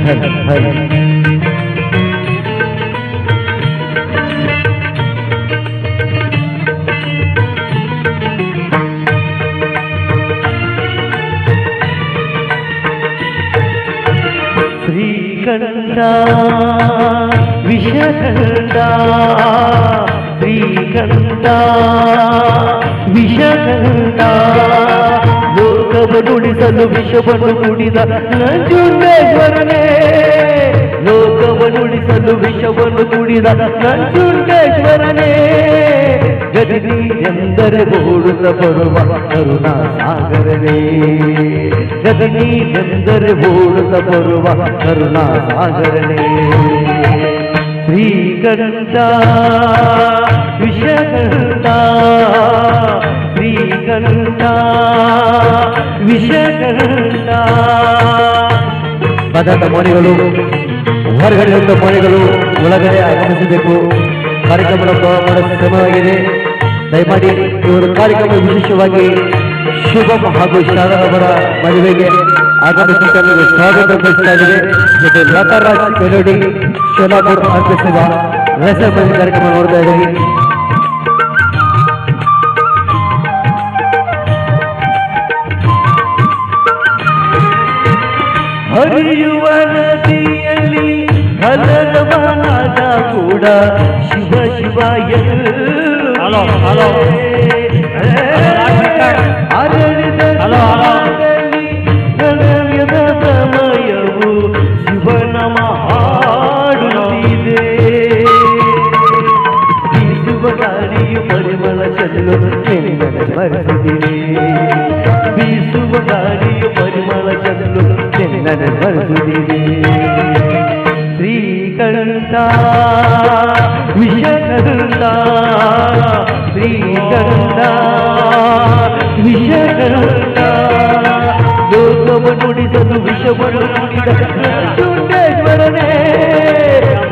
Vithal high. ಶ್ರೀಕಂಠ ವಿಷಕಂಠ ಶ್ರೀಕಂಠ ವಿಷಕಂಠ ಲೋಕವನುಳಿಸಲು ವಿಷವನ್ನು ಕುಡಿದ ನಂಜುಂಡೇಶ್ವರನೇ ಲೋಕವನುಳಿಸಲು ವಿಷವನ್ನು ಕುಡಿದ ನಂಜುಂಡೇಶ್ವರನೇ ಗದಿನಿ ಎಂದರೆ ಓಡುತ್ತ ಬರುವ ಕರುಣಾ ಸಾಗರನೇ ಗದಿನಿ ಎಂದರೆ ಓಡುತ್ತ ಬರುವ ಕರುಣಾ ಸಾಗರನೇ ಶ್ರೀಕಂಠ ವಿಷಕಂಠ ಶ್ರೀಕಂಠ ವಿಷಕಂಠ. ಪದದ ಮಣಿಗಳು ಹೊರಗಡೆ ಮಣಿಗಳು ಒಳಗಡೆ ಆಗಮಿಸಬೇಕು. ಕಾರ್ಯಕ್ರಮದ ಶ್ರಮವಾಗಿದೆ. ದಯಮಾಡಿ ಇವರು ಕಾರ್ಯಕ್ರಮ ವಿಶೇಷವಾಗಿ ಶುಭಂ ಹಾಗೂ ಶಾರದವರ ಮದುವೆಗೆ ಆಗಮಿಸಿದ ಸ್ವಾಗತ ಬಯಸ್ತಾ ಇದೆ. ಜೊತೆ ಲತಾರಾಜ್ ಮೆಲೋಡಿ ಶೋಲಾಪುರ್ ಅರ್ಪಿಸುವ ರಸಮಂಜಿ ಕಾರ್ಯಕ್ರಮ ನೋಡ್ತಾ ಇದ್ದೀವಿ. ಹರಿಯುವ ನದಿಯಲ್ಲಿ ಹಲವನಾದ ಕೂಡ ಶಿವ ಶಿವ ಅರಳಿದ ಸಮಯವು ಶಿವನಮ ಹಾಡುತ್ತಿದೆ. ಬೀಸುವ ಗಾಳಿಯು ಪರಿಮಳ ಚೆಲ್ಲು ನಿನ್ನನ್ನು ಸ್ಮರಿಸಿದೆ. ಬೀಸುವ ಗಾಳಿಯು ಪರಿಮಳ ಚೆಲ್ಲು ನಿನ್ನನ್ನು ಸ್ಮರಿಸಿದೆ. ಶ್ರೀಕಂಠ ವಿಷಕಂಠ ಶ್ರೀಕಂಠ ವಿಷಕಂಠ ಲೋಕವನುಳಿಸಲು ವಿಷವನ್ನು ಕುಡಿದ ನಂಜುಂಡೇಶ್ವರನೇ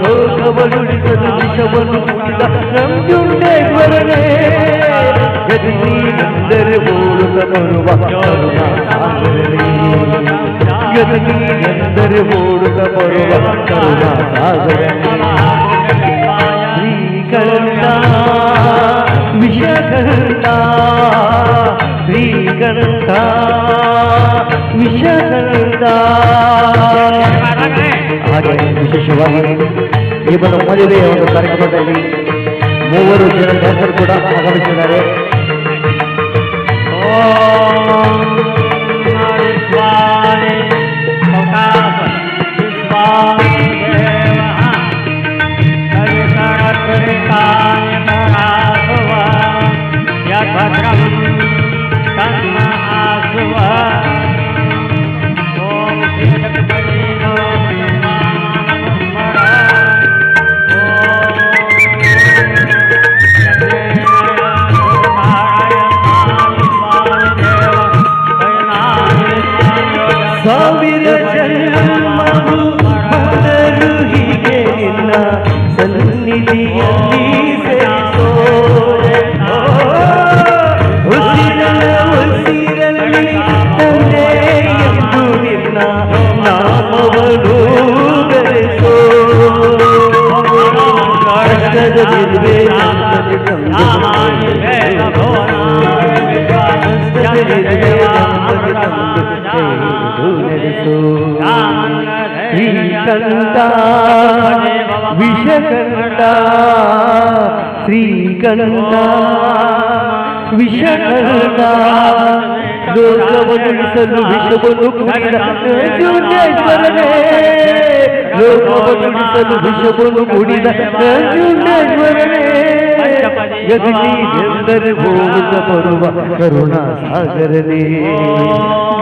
ಲೋಕವನುಳಿಸಲು ವಿಷವನ್ನು ಕುಡಿದ ನಂಜುಂಡೇಶ್ವರನೇ ಗದಿನಿ ಎಂದರೆ ಓಡುತ್ತ ಬರುವ ಕರುಣಾ ಸಾಗರನೇ ಗದಿನಿ ಎಂದರೆ ಓಡುತ್ತ ಬರುವ ಕರುಣಾ ಸಾಗರನೇ ಶ್ರೀಕಂಠ ವಿಷಕಂಠ ಶ್ರೀಕಂಠ ವಿಷಕಂಠ. ಹಾಗೆ ವಿಶೇಷವಾಗಿ ಇವರ ಮದುವೆಯ ಒಂದು ಕಾರ್ಯಕ್ರಮದಲ್ಲಿ 3 ಜನ ಡ್ಯಾನ್ಸರ್ ಕೂಡ ಆಗಮಿಸಿದ್ದಾರೆ. ಸಾವಿರ ಜನ್ಮವು ಮೊದಲು ಹೀಗೆ ನಿನ್ನ ಸನ್ನಿಧಿಯಲ್ಲಿ ಸೇರಿಸೋ ಉಸಿರಲ್ಲಿ ತಂದೆ ಎಂದು ನಿನ್ನ ನಾಮವನ್ನು ಬೆರೆಸೋ ಕಷ್ಟದ ಬಿರುವೆ ಶ್ರೀಕಂಠ ವಿಷಕಂಠ ಶ್ರೀಕಂಠ ವಿಷಕಂಠ ಲೋಕವನುಳಿಸಲು ವಿಷವನ್ನು ಕುಡಿದ ನಂಜುಂಡೇಶ್ವರನೇ ಲೋಕವನುಳಿಸಲು ವಿಷವನ್ನು ಕುಡಿದ ನಂಜುಂಡೇಶ್ವರನೇ ಗದಿನಿ ಎಂದರೆ ಓಡುತ್ತ ಬರುವ ಕರುಣಾ ಸಾಗರನೇ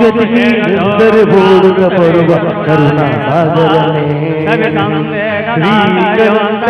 ಗದಿನಿ ಎಂದರೆ ಓಡುತ್ತ ಬರುವ ಕರುಣಾ ಸಾಗರನೇ ಶ್ರೀಕಂಠ.